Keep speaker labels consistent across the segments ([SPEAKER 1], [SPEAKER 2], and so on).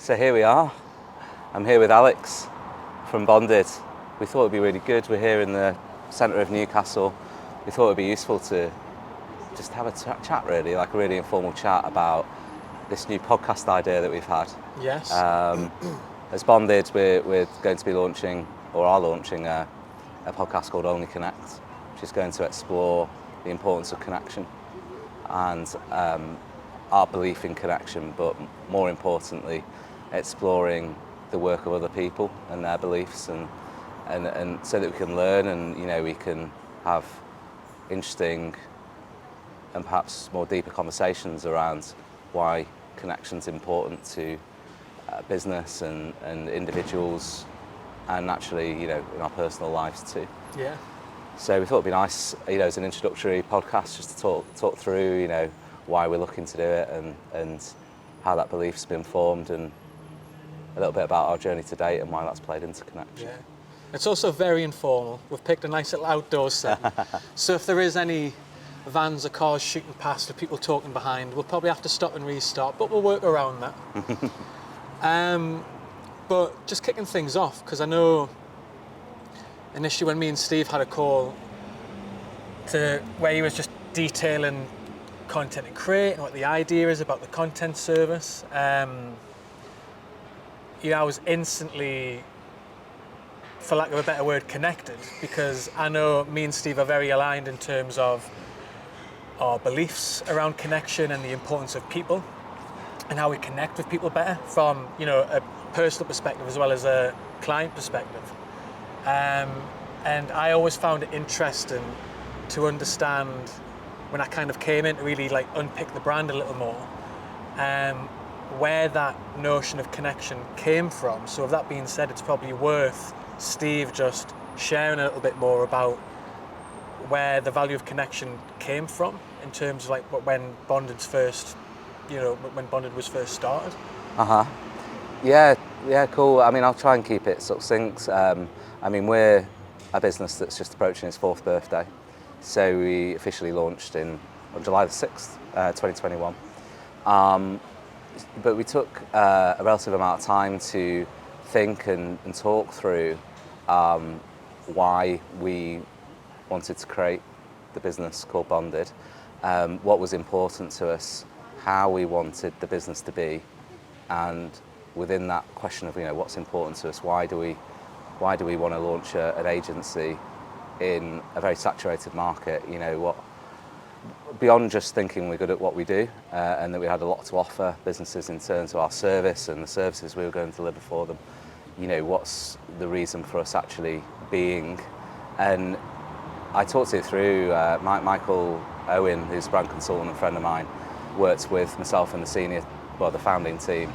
[SPEAKER 1] So here we are. I'm here with Alex from Bonded. We thought it'd be really good. We're here in the centre of Newcastle. We thought it'd be useful to just have a chat, really, like a really informal chat about this new podcast idea that we've had.
[SPEAKER 2] Yes.
[SPEAKER 1] As Bonded, we're going to be launching, or are launching, a podcast called Only Connect, which is going to explore the importance of connection and our belief in connection, but more importantly, exploring the work of other people and their beliefs, and so that we can learn and we can have interesting and perhaps more deeper conversations around why connection's important to business and individuals, and naturally, in our personal lives too.
[SPEAKER 2] Yeah.
[SPEAKER 1] So we thought it'd be nice, as an introductory podcast, just to talk through, why we're looking to do it and how that belief's been formed, and a little bit about our journey to date and why that's played into connection.
[SPEAKER 2] Yeah. It's also very informal. We've picked a nice little outdoor set. So if there is any vans or cars shooting past or people talking behind, we'll probably have to stop and restart, but we'll work around that. But just kicking things off, because I know initially when me and Steve had a call to where he was just detailing content to create and what the idea is about the content service, I was instantly, for lack of a better word, connected, because I know me and Steve are very aligned in terms of our beliefs around connection and the importance of people and how we connect with people better from a personal perspective as well as a client perspective. And I always found it interesting to understand, when I kind of came in to really unpick the brand a little more, where that notion of connection came from. So with that being said, it's probably worth Steve just sharing a little bit more about where the value of connection came from in terms of when Bonded's first, when Bonded was first started.
[SPEAKER 1] Yeah, cool. I mean, I'll try and keep it succinct. We're a business that's just approaching its 4th birthday. So we officially launched on July the 6th, 2021. But we took a relative amount of time to think and talk through why we wanted to create the business called Bonded, what was important to us, how we wanted the business to be, and within that question of what's important to us, why do we want to launch an agency in a very saturated market? Beyond just thinking we're good at what we do and that we had a lot to offer businesses in terms of our service and the services we were going to deliver for them, what's the reason for us actually being? And I talked it through. Michael Owen, who's a brand consultant and friend of mine, worked with myself and the founding team,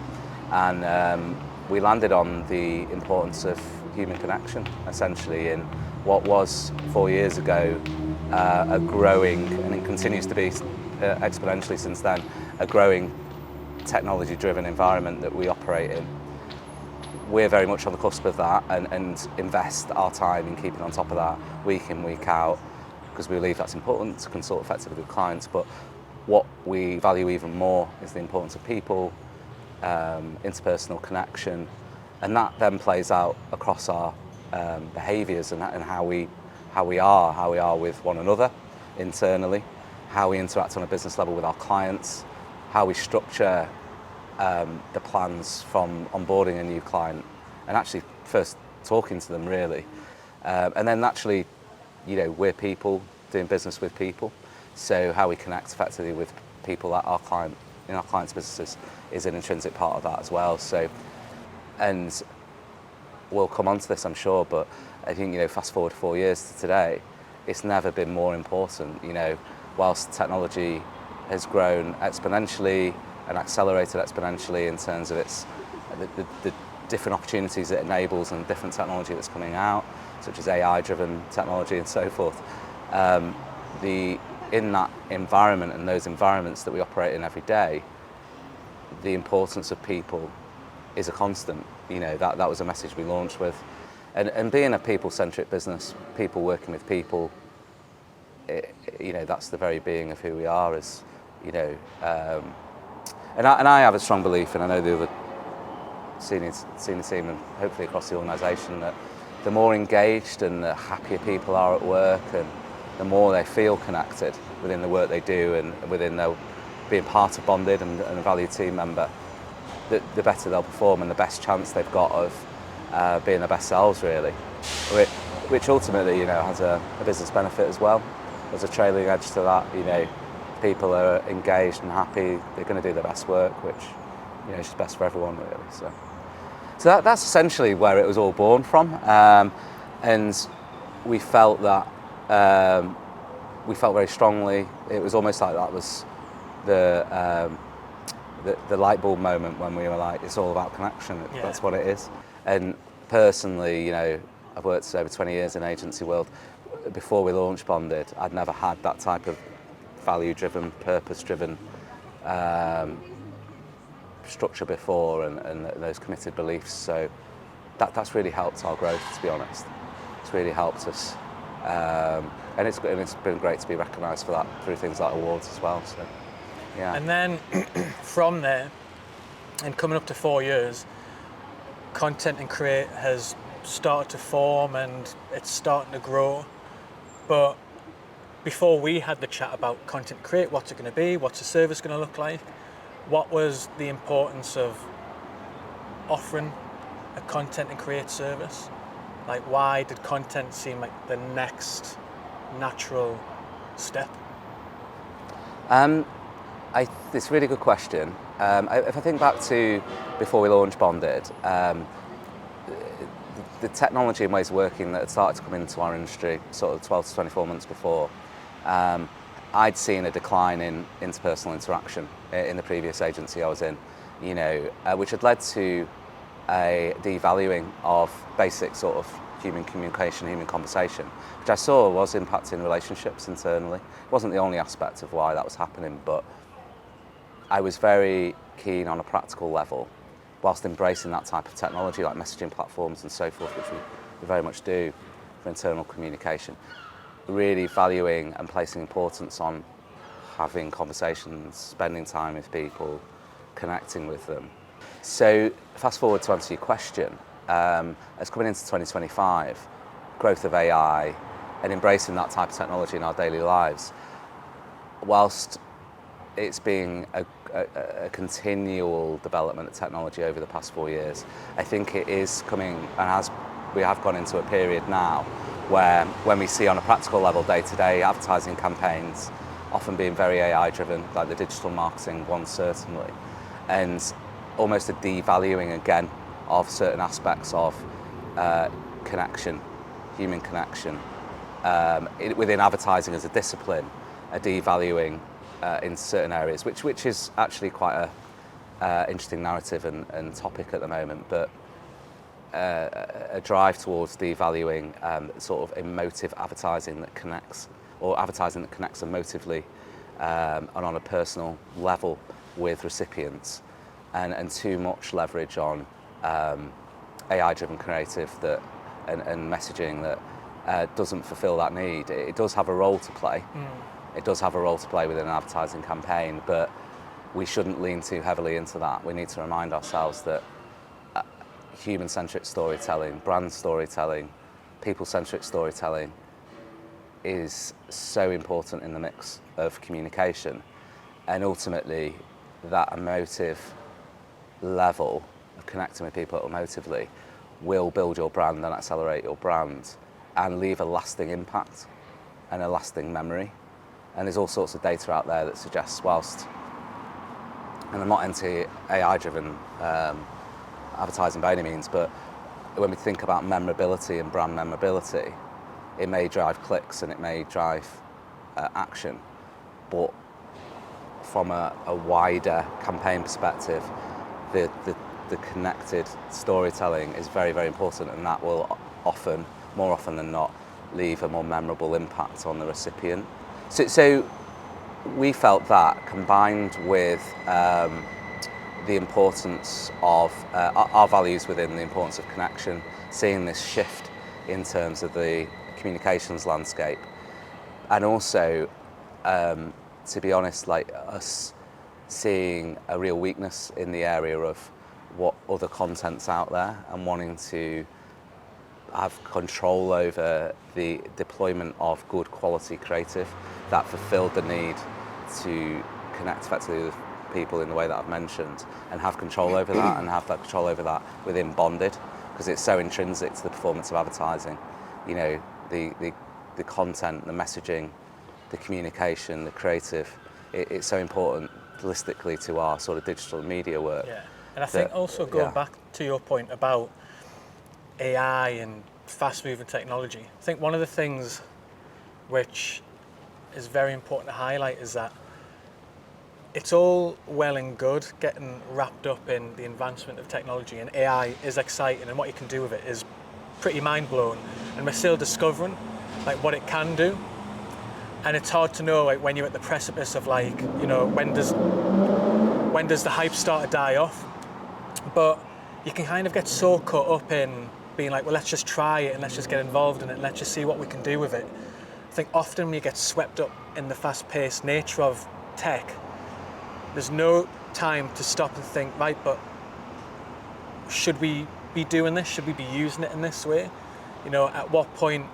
[SPEAKER 1] and we landed on the importance of human connection, essentially, in what was 4 years ago a growing, and it continues to be exponentially since then, a growing technology-driven environment that we operate in. We're very much on the cusp of that and invest our time in keeping on top of that week in, week out, because we believe that's important to consult effectively with clients. But what we value even more is the importance of people, interpersonal connection, and that then plays out across our behaviours and how we are with one another internally, how we interact on a business level with our clients, how we structure the plans from onboarding a new client and actually first talking to them, really. And then naturally, we're people doing business with people, so how we connect effectively with people at our clients' businesses is an intrinsic part of that as well. So, and we'll come on to this, I'm sure, but I think, fast forward 4 years to today, it's never been more important. Whilst technology has grown exponentially and accelerated exponentially in terms of the different opportunities it enables and different technology that's coming out, such as AI-driven technology and so forth, in that environment and those environments that we operate in every day, the importance of people is a constant. That was a message we launched with. And being a people-centric business, people working with people, that's the very being of who we are. And I have a strong belief, and I know the other senior team and hopefully across the organisation, that the more engaged and the happier people are at work, and the more they feel connected within the work they do and within their being part of Bonded and a valued team member, the better they'll perform and the best chance they've got of being their best selves, really. Which ultimately, has a business benefit as well. There's a trailing edge to that. People are engaged and happy, they're going to do their best work, which is just best for everyone, really. So that's essentially where it was all born from, and we felt that we felt very strongly. It was almost like that was the light bulb moment when we were like, it's all about connection.
[SPEAKER 2] Yeah.
[SPEAKER 1] That's what it is. And personally, I've worked over 20 years in agency world. Before we launched Bonded, I'd never had that type of value-driven, purpose-driven structure before, and those committed beliefs. So that's really helped our growth, to be honest. It's really helped us, and it's been great to be recognised for that through things like awards as well. So, yeah.
[SPEAKER 2] And then from there, and coming up to 4 years, Content and Create has started to form and it's starting to grow. But before we had the chat about Content and Create, what's it going to be, what's the service going to look like, what was the importance of offering a Content and Create service? Like, why did content seem like the next natural step?
[SPEAKER 1] It's a really good question. If I think back to before we launched Bonded, the technology and ways of working that had started to come into our industry sort of 12 to 24 months before, I'd seen a decline in interpersonal interaction in the previous agency I was in, which had led to a devaluing of basic sort of human communication, human conversation, which I saw was impacting relationships internally. It wasn't the only aspect of why that was happening, but I was very keen on a practical level, whilst embracing that type of technology like messaging platforms and so forth, which we very much do for internal communication, really valuing and placing importance on having conversations, spending time with people, connecting with them. So fast forward to answer your question, as coming into 2025, growth of AI and embracing that type of technology in our daily lives, whilst it's been a continual development of technology over the past 4 years, I think it is coming, and we have gone into a period now where when we see on a practical level day-to-day advertising campaigns often being very AI driven, like the digital marketing one certainly, and almost a devaluing again of certain aspects of connection, human connection, within advertising as a discipline, a devaluing in certain areas, which is actually quite a interesting narrative and topic at the moment, but a drive towards devaluing sort of emotive advertising that connects, or advertising that connects emotively and on a personal level with recipients, and too much leverage on AI-driven creative and messaging that doesn't fulfil that need. It does have a role to play. It does have a role to play within an advertising campaign, but we shouldn't lean too heavily into that. We need to remind ourselves that human-centric storytelling, brand storytelling, people-centric storytelling is so important in the mix of communication. And ultimately, that emotive level of connecting with people emotively will build your brand and accelerate your brand and leave a lasting impact and a lasting memory. And there's all sorts of data out there that suggests, whilst, and I'm not anti-AI-driven advertising by any means, but when we think about memorability and brand memorability, it may drive clicks and it may drive action, but from a wider campaign perspective, the connected storytelling is very, very important, and that will often, more often than not, leave a more memorable impact on the recipient. So we felt that, combined with the importance of our values within the importance of connection, seeing this shift in terms of the communications landscape, and also, to be honest, like us seeing a real weakness in the area of what other content's out there and wanting to have control over the deployment of good quality creative that fulfilled the need to connect effectively with people in the way that I've mentioned, and have control over that, and have that control over that within Bonded, because it's so intrinsic to the performance of advertising. You know, the content, the messaging, the communication, the creative, it's so important holistically to our sort of digital media work.
[SPEAKER 2] Yeah, and I think also going back to your point about AI and fast-moving technology, I think one of the things which is very important to highlight is that it's all well and good getting wrapped up in the advancement of technology, and AI is exciting, and what you can do with it is pretty mind-blowing, and we're still discovering like what it can do. And it's hard to know, like, when you're at the precipice of, like, you know, when does the hype start to die off? But you can kind of get so caught up in being like, well, let's just try it and let's just get involved in it and let's just see what we can do with it. I think often when you get swept up in the fast-paced nature of tech, there's no time to stop and think, right, but should we be doing this? Should we be using it in this way? You know, at what point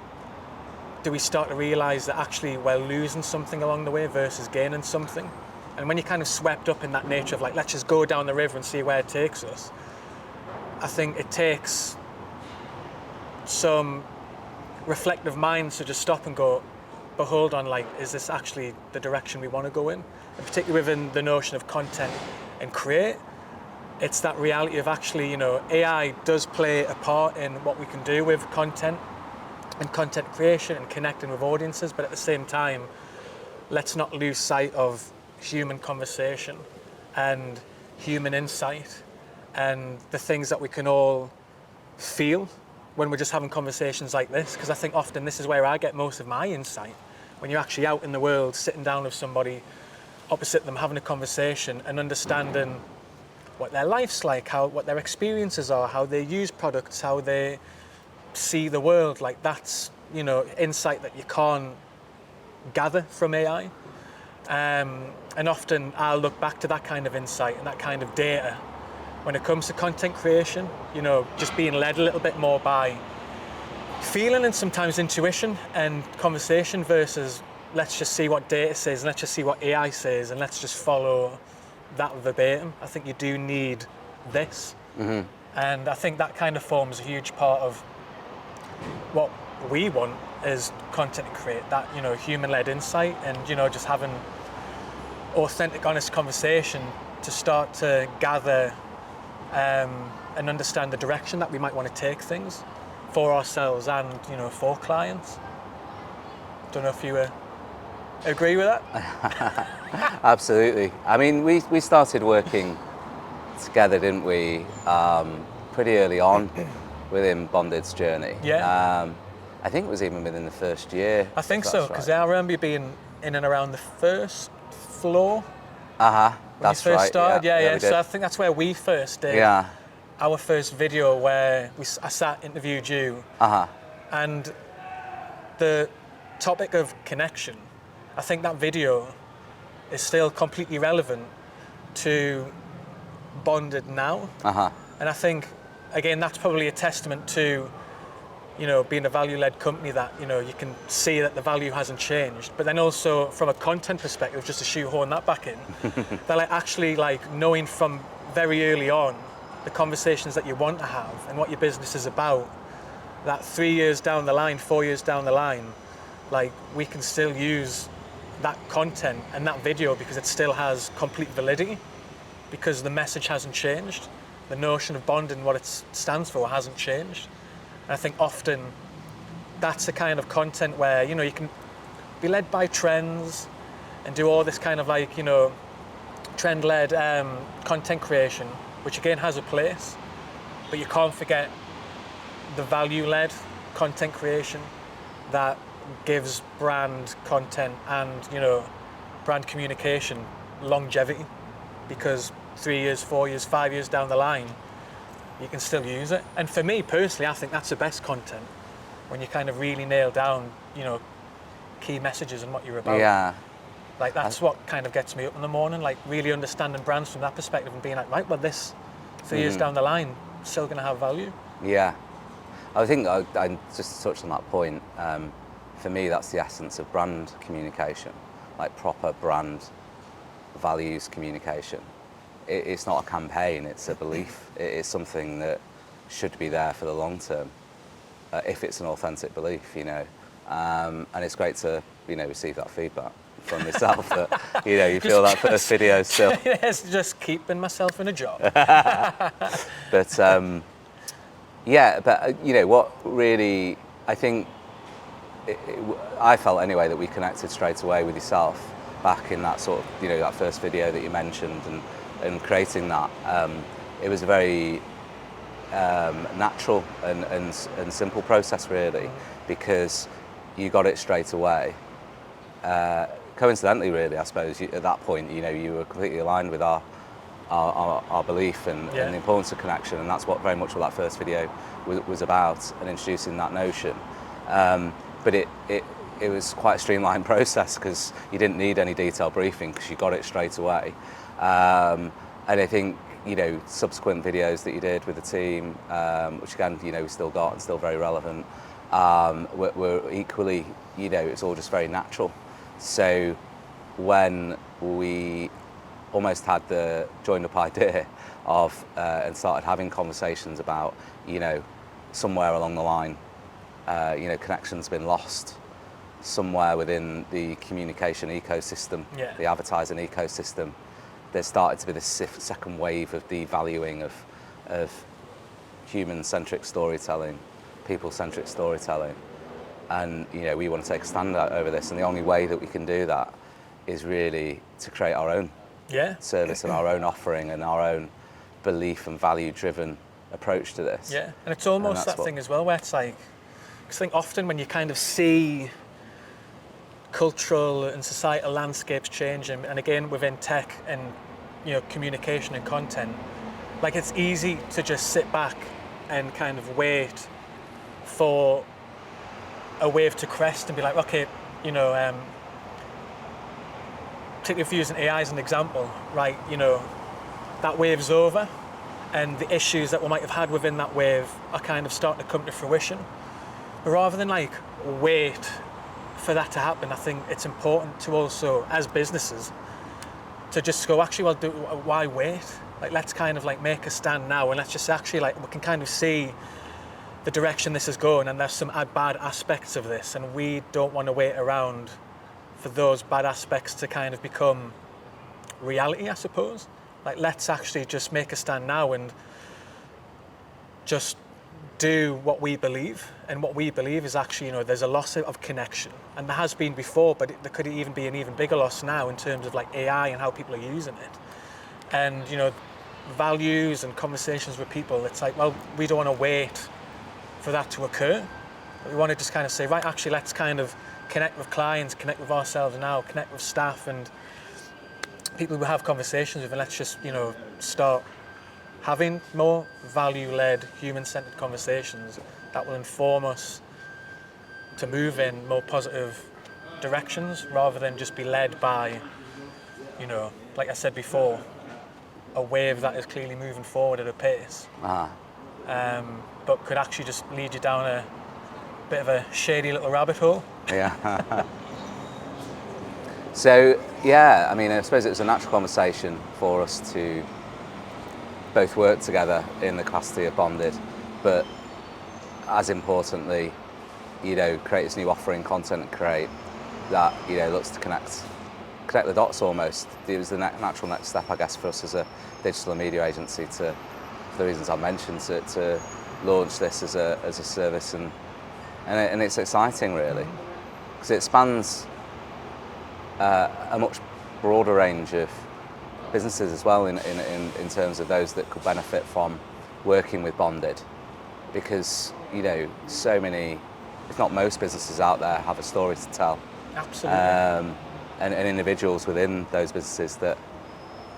[SPEAKER 2] do we start to realise that actually we're losing something along the way versus gaining something? And when you're kind of swept up in that nature of like, let's just go down the river and see where it takes us, I think it takes some reflective minds to just stop and go, but hold on, like, is this actually the direction we want to go in? And particularly within the notion of content and create, it's that reality of actually, you know, AI does play a part in what we can do with content and content creation and connecting with audiences, but at the same time, let's not lose sight of human conversation and human insight and the things that we can all feel when we're just having conversations like this, because I think often this is where I get most of my insight, when you're actually out in the world, sitting down with somebody opposite them, having a conversation and understanding what their life's like, what their experiences are, how they use products, how they see the world. Like, that's, you know, insight that you can't gather from AI. And often I'll look back to that kind of insight and that kind of data when it comes to content creation, you know, just being led a little bit more by feeling and sometimes intuition and conversation versus let's just see what data says and let's just see what AI says and let's just follow that verbatim. I think you do need this. Mm-hmm. And I think that kind of forms a huge part of what we want as content to create, that, you know, human-led insight and, you know, just having authentic, honest conversation to start to gather and understand the direction that we might want to take things for ourselves and, you know, for clients. Don't know if you agree with that?
[SPEAKER 1] Absolutely. I mean, we started working together, didn't we, pretty early on within Bonded's journey.
[SPEAKER 2] Yeah.
[SPEAKER 1] I think it was even within the first year.
[SPEAKER 2] I think so, because I remember you being in and around the first floor.
[SPEAKER 1] That's
[SPEAKER 2] when you first
[SPEAKER 1] right.
[SPEAKER 2] started. Yeah. So
[SPEAKER 1] did.
[SPEAKER 2] I think that's where we first did.
[SPEAKER 1] Yeah.
[SPEAKER 2] Our first video where I sat, interviewed you. And the topic of connection, I think that video is still completely relevant to Bonded now. And I think, again, that's probably a testament to, you know, being a value-led company, that, you know, you can see that the value hasn't changed. But then also from a content perspective, just to shoehorn that back in, that like actually like knowing from very early on the conversations that you want to have and what your business is about, that 3 years down the line, 4 years down the line, like we can still use that content and that video because it still has complete validity, because the message hasn't changed. The notion of Bond and what it stands for hasn't changed. And I think often that's the kind of content where, you know, you can be led by trends and do all this kind of like, you know, trend-led content creation, which again has a place, but you can't forget the value-led content creation that gives brand content and, you know, brand communication longevity, because 3 years, 4 years, 5 years down the line, you can still use it. And for me personally, I think that's the best content, when you kind of really nail down, you know, key messages and what you're about.
[SPEAKER 1] Yeah.
[SPEAKER 2] Like that's what kind of gets me up in the morning, like really understanding brands from that perspective and being like, right, well, this years down the line still going to have value.
[SPEAKER 1] Yeah, I think I just touched on that point. For me, that's the essence of brand communication, like proper brand values communication. It's not a campaign, it's a belief. It's something that should be there for the long term, if it's an authentic belief, you know. And it's great to, you know, receive that feedback from yourself that, you know, you feel that first video still.
[SPEAKER 2] Yes, just keeping myself in a job.
[SPEAKER 1] But yeah, but you know what really, I think, I felt anyway that we connected straight away with yourself back in that sort of, you know, that first video that you mentioned, and creating that. It was a very natural and simple process really, because you got it straight away. Coincidentally really, I suppose, at that point, you know, you were completely aligned with our belief and the importance of connection, and that's what very much what that first video was about, and introducing that notion. But it was quite a streamlined process, because you didn't need any detailed briefing, because you got it straight away. And I think, you know, subsequent videos that you did with the team, which again, you know, we still got and still very relevant, were equally, you know, it's all just very natural. So when we almost had the joined up idea of and started having conversations about, you know, somewhere along the line, you know, connection's been lost somewhere within the communication ecosystem, the advertising ecosystem. There started to be this second wave of devaluing of human-centric storytelling, people-centric storytelling. And, you know, we want to take a stand out over this, and the only way that we can do that is really to create our own service and our own offering and our own belief and value-driven approach to this.
[SPEAKER 2] Yeah, and it's almost that thing as well where it's like, because I think often when you kind of see cultural and societal landscapes changing, and again within tech and, you know, communication and content, like it's easy to just sit back and kind of wait for a wave to crest and be like, okay, you know, particularly if you're using AI as an example, right, you know, that wave's over and the issues that we might have had within that wave are kind of starting to come to fruition. But rather than like wait for that to happen, I think it's important to also, as businesses, to just go, actually, well, why wait? Like, let's kind of like make a stand now, and let's just actually like, we can kind of see the direction this is going, and there's some bad aspects of this, and we don't want to wait around for those bad aspects to kind of become reality, I suppose. Like, let's actually just make a stand now and just do what we believe. And what we believe is actually, you know, there's a loss of connection, and there has been before, but there could even be an even bigger loss now in terms of like AI and how people are using it. And, you know, values and conversations with people, it's like, well, we don't want to wait for that to occur. But we want to just kind of say, right, actually, let's kind of connect with clients, connect with ourselves now, connect with staff and people we have conversations with, and let's just, you know, start having more value-led, human-centered conversations that will inform us to move in more positive directions, rather than just be led by, you know, like I said before, a wave that is clearly moving forward at a pace, but could actually just lead you down a bit of a shady little rabbit hole.
[SPEAKER 1] Yeah. So, yeah, I mean, I suppose it was a natural conversation for us to both work together in the capacity of Bonded, but as importantly, you know, create this new offering, content create that, you know, looks to connect the dots almost. It was the natural next step, I guess, for us as a digital and media agency to, for the reasons I mentioned, to launch this as a service, and it's exciting really, because it spans a much broader range of businesses as well in terms of those that could benefit from working with Bonded, because, you know, so many, if not most businesses out there have a story to tell.
[SPEAKER 2] Absolutely.
[SPEAKER 1] And individuals within those businesses that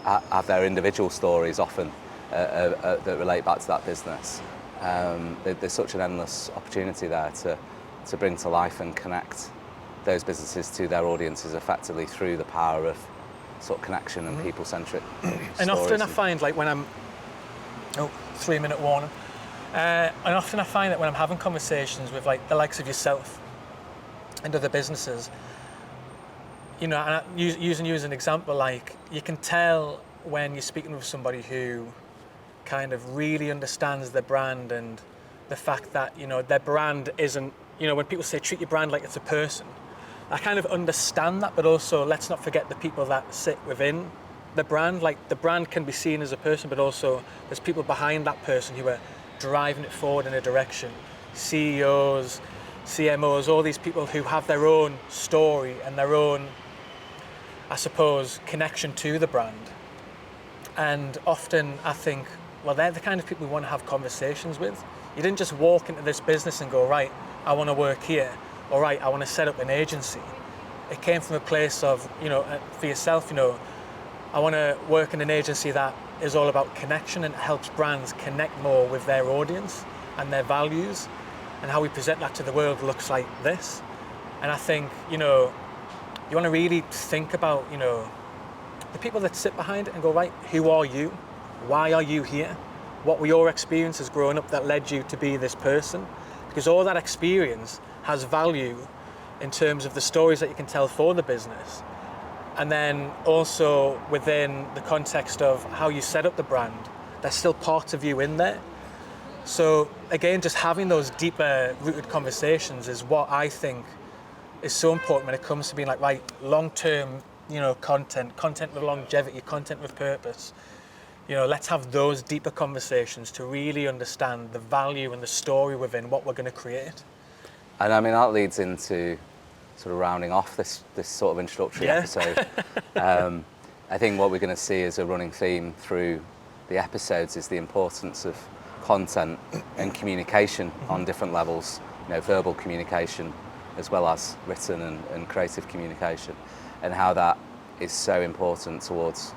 [SPEAKER 1] have their individual stories often that relate back to that business. There's such an endless opportunity there to bring to life and connect those businesses to their audiences effectively through the power of sort of connection and people-centric stories.
[SPEAKER 2] And often I find, like, when I'm Oh, 3-minute warning. And often I find that when I'm having conversations with like the likes of yourself and other businesses, you know, and using you as an example, like you can tell when you're speaking with somebody who kind of really understands their brand and the fact that, you know, their brand isn't, you know, when people say treat your brand like it's a person, I kind of understand that, but also let's not forget the people that sit within the brand. Like the brand can be seen as a person, but also there's people behind that person who are driving it forward in a direction. CEOs, CMOs, all these people who have their own story and their own, I suppose, connection to the brand. And often I think, well, they're the kind of people we want to have conversations with. You didn't just walk into this business and go, right, I want to work here, or right, I want to set up an agency. It came from a place of, you know, for yourself, you know, I want to work in an agency that is all about connection and helps brands connect more with their audience and their values, and how we present that to the world looks like this. And I think, you know, you want to really think about, you know, the people that sit behind it and go, right, who are you? Why are you here? What were your experiences growing up that led you to be this person? Because all that experience has value in terms of the stories that you can tell for the business. And then also within the context of how you set up the brand, there's still parts of you in there. So again, just having those deeper rooted conversations is what I think is so important when it comes to being like, right, long-term, you know, content with longevity, content with purpose. You know, let's have those deeper conversations to really understand the value and the story within what we're going to create.
[SPEAKER 1] And I mean, that leads into sort of rounding off this sort of introductory episode. I think what we're going to see as a running theme through the episodes is the importance of content and communication on different levels, you know, verbal communication as well as written and creative communication, and how that is so important towards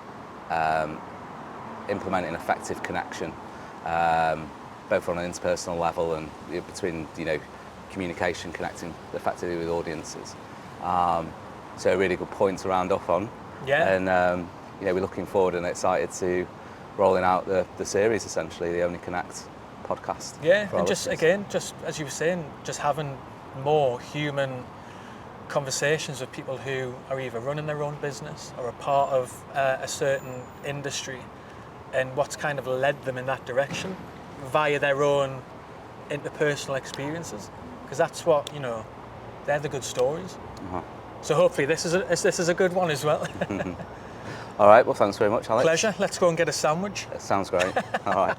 [SPEAKER 1] implementing effective connection, both on an interpersonal level and between, you know, communication, connecting effectively with audiences. So a really good point to round off on.
[SPEAKER 2] Yeah.
[SPEAKER 1] And you know, we're looking forward and excited to rolling out the series, essentially, the Only Connect podcast.
[SPEAKER 2] Yeah, and just again, just as you were saying, just having more human conversations with people who are either running their own business or a part of a certain industry, and what's kind of led them in that direction via their own interpersonal experiences, because that's what, you know, they're the good stories. So hopefully this is a good one as well.
[SPEAKER 1] All right, well, thanks very much, Alex.
[SPEAKER 2] Pleasure. Let's go and get a sandwich.
[SPEAKER 1] That sounds great. All right.